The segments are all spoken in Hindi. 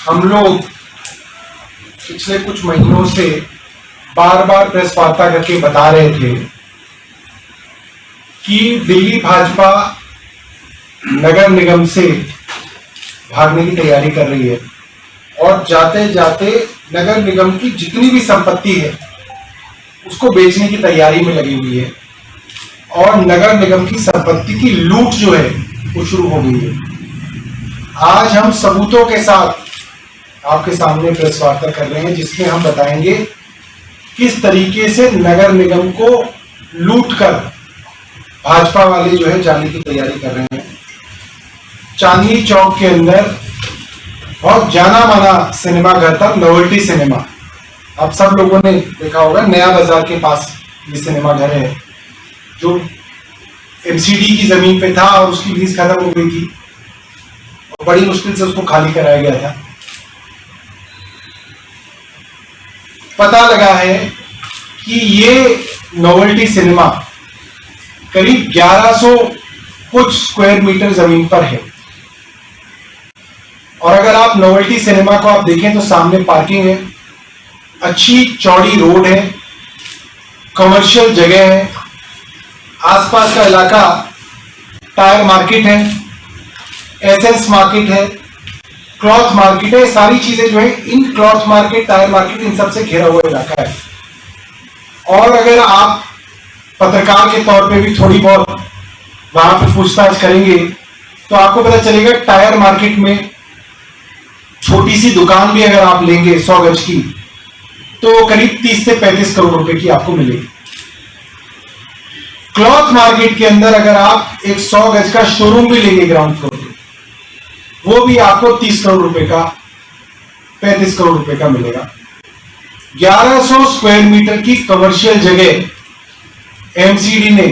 हम लोग पिछले कुछ महीनों से बार बार प्रेस वार्ता करके बता रहे थे कि दिल्ली भाजपा नगर निगम से भागने की तैयारी कर रही है और जाते जाते नगर निगम की जितनी भी संपत्ति है उसको बेचने की तैयारी में लगी हुई है और नगर निगम की संपत्ति की लूट जो है वो शुरू हो गई है। आज हम सबूतों के साथ आपके सामने प्रेस वार्ता कर रहे हैं जिसमें हम बताएंगे किस तरीके से नगर निगम को लूटकर भाजपा वाले जो है जाने की तैयारी कर रहे हैं। चांदनी चौक के अंदर बहुत जाना माना सिनेमा घर था, नोवेल्टी सिनेमा। आप सब लोगों ने देखा होगा, नया बाजार के पास ये सिनेमा घर है जो एमसीडी की जमीन पे था और उसकी लीज खत्म हो गई थी और बड़ी मुश्किल से उसको खाली कराया गया था। पता लगा है कि ये नोवेल्टी सिनेमा करीब 1100 कुछ स्क्वायर मीटर जमीन पर है और अगर आप नोवेल्टी सिनेमा को आप देखें तो सामने पार्किंग है, अच्छी चौड़ी रोड है, कमर्शियल जगह है, आसपास का इलाका टायर मार्केट है, एसेंस मार्केट है, क्लॉथ मार्केट है। सारी चीजें जो है इन क्लॉथ मार्केट, टायर मार्केट, इन सबसे घिरा हुआ इलाका है। और अगर आप पत्रकार के तौर पे भी थोड़ी बहुत वहां पे पूछताछ करेंगे तो आपको पता चलेगा टायर मार्केट में छोटी सी दुकान भी अगर आप लेंगे 100 गज की तो करीब 30 से 35 करोड़ रुपए की आपको मिलेगी। क्लॉथ मार्केट के अंदर अगर आप एक 100 गज का शोरूम भी लेंगे ग्राउंड फ्लोर पे, वो भी आपको 30 करोड़ रुपए का, 35 करोड़ रुपए का मिलेगा। 1100 स्क्वायर मीटर की कमर्शियल जगह एमसीडी ने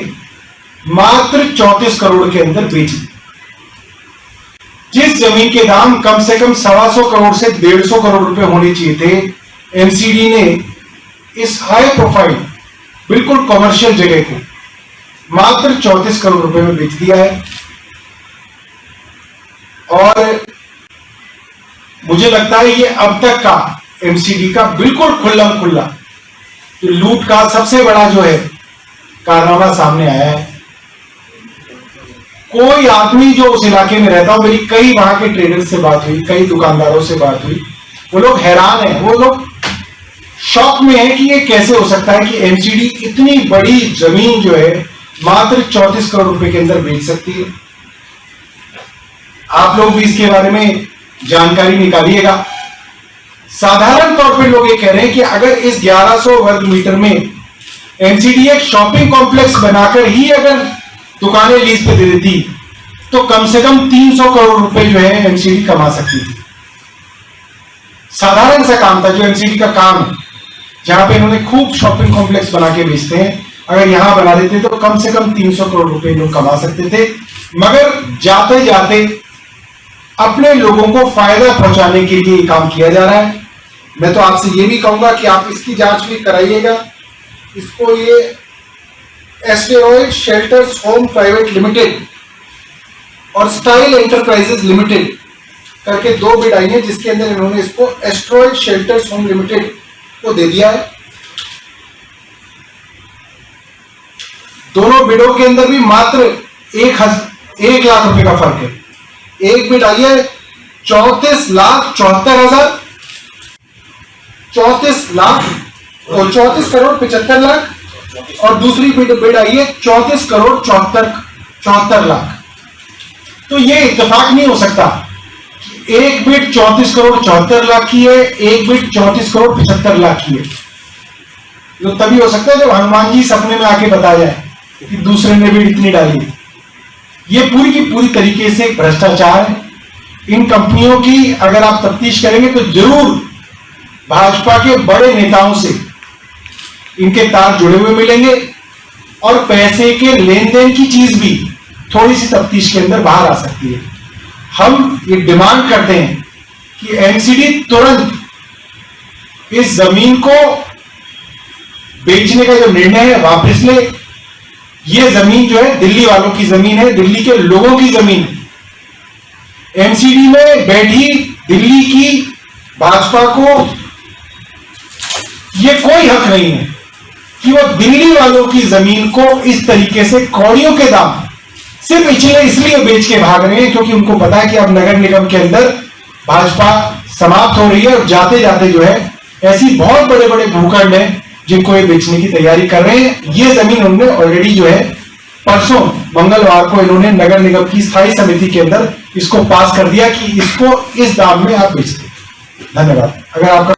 मात्र 34 करोड़ के अंदर बेची। जिस जमीन के दाम कम से कम 125 करोड़ से 150 करोड़ रुपए होने चाहिए थे, एमसीडी ने इस हाई प्रोफाइल बिल्कुल कमर्शियल जगह को मात्र 34 करोड़ रुपए में बेच दिया है। और मुझे लगता है ये अब तक का एमसीडी का बिल्कुल खुल्लम खुल्ला लूट का सबसे बड़ा जो है कारनामा सामने आया है। कोई आदमी जो उस इलाके में रहता हो, मेरी कई वहां के ट्रेडर से बात हुई, कई दुकानदारों से बात हुई, वो लोग हैरान हैं, वो लोग शॉक में है कि ये कैसे हो सकता है कि एमसीडी इतनी बड़ी जमीन जो है मात्र 34 करोड़ रुपए के अंदर बेच सकती है। आप लोग भी इसके बारे में जानकारी निकालिएगा। साधारण तौर पे लोग ये कह रहे हैं कि अगर इस 1100 वर्ग मीटर में एमसीडी एक शॉपिंग कॉम्प्लेक्स बनाकर ही अगर दुकानें लीज पे दे देती तो कम से कम 300 करोड़ रुपए जो है एमसीडी कमा सकती थी। साधारण सा काम था जो एमसीडी का काम है, जहां पे इन्होंने खूब शॉपिंग कॉम्प्लेक्स बना के बेचते हैं, अगर यहां बना देते तो कम से कम 300 करोड़ रुपए लोग कमा सकते थे। मगर जाते जाते अपने लोगों को फायदा पहुंचाने के लिए काम किया जा रहा है। मैं तो आपसे ये भी कहूंगा कि आप इसकी जांच भी कराइएगा। इसको ये asteroid shelters home private limited और स्टाइल एंटरप्राइजेस लिमिटेड करके 2 बिड आई है, जिसके अंदर इन्होंने इसको एस्टेरॉयड शेल्टर्स होम लिमिटेड को दे दिया है। दोनों बिडों के अंदर भी मात्र 1 लाख रुपए का फर्क है। एक बिड आई है 34,74,000, 34 लाख और 34 करोड़ 75 लाख, और दूसरी बिड आई है 34 करोड़ 74 लाख। तो ये इत्तेफाक नहीं हो सकता। एक बिड 34 करोड़ 74 लाख की है, एक बिड 34 करोड़ 75 लाख की है। तो तभी हो सकता है जब हनुमान जी सपने में आके बता जाए कि दूसरे ने बिड इतनी डाली। ये पूरी की पूरी तरीके से भ्रष्टाचार है। इन कंपनियों की अगर आप तफ्तीश करेंगे तो जरूर भाजपा के बड़े नेताओं से इनके तार जुड़े हुए मिलेंगे और पैसे के लेन देन की चीज भी थोड़ी सी तफ्तीश के अंदर बाहर आ सकती है। हम ये डिमांड करते हैं कि एमसीडी तुरंत इस जमीन को बेचने का जो निर्णय है वापस ले। ये जमीन जो है दिल्ली वालों की जमीन है, दिल्ली के लोगों की जमीन है। एमसीडी में बैठी दिल्ली की भाजपा को ये कोई हक नहीं है कि वो दिल्ली वालों की जमीन को इस तरीके से कौड़ियों के दाम सिर्फ इसलिए बेच के भाग रहे हैं क्योंकि उनको पता है कि अब नगर निगम के अंदर भाजपा समाप्त हो रही है और जाते जाते जो है ऐसी बहुत बड़े बड़े भूखंड हैं जिनको ये बेचने की तैयारी कर रहे हैं। ये जमीन उन्होंने ऑलरेडी जो है परसों मंगलवार को इन्होंने नगर निगम की स्थायी समिति के अंदर इसको पास कर दिया कि इसको इस दाम में आप बेच दें। धन्यवाद। अगर आपका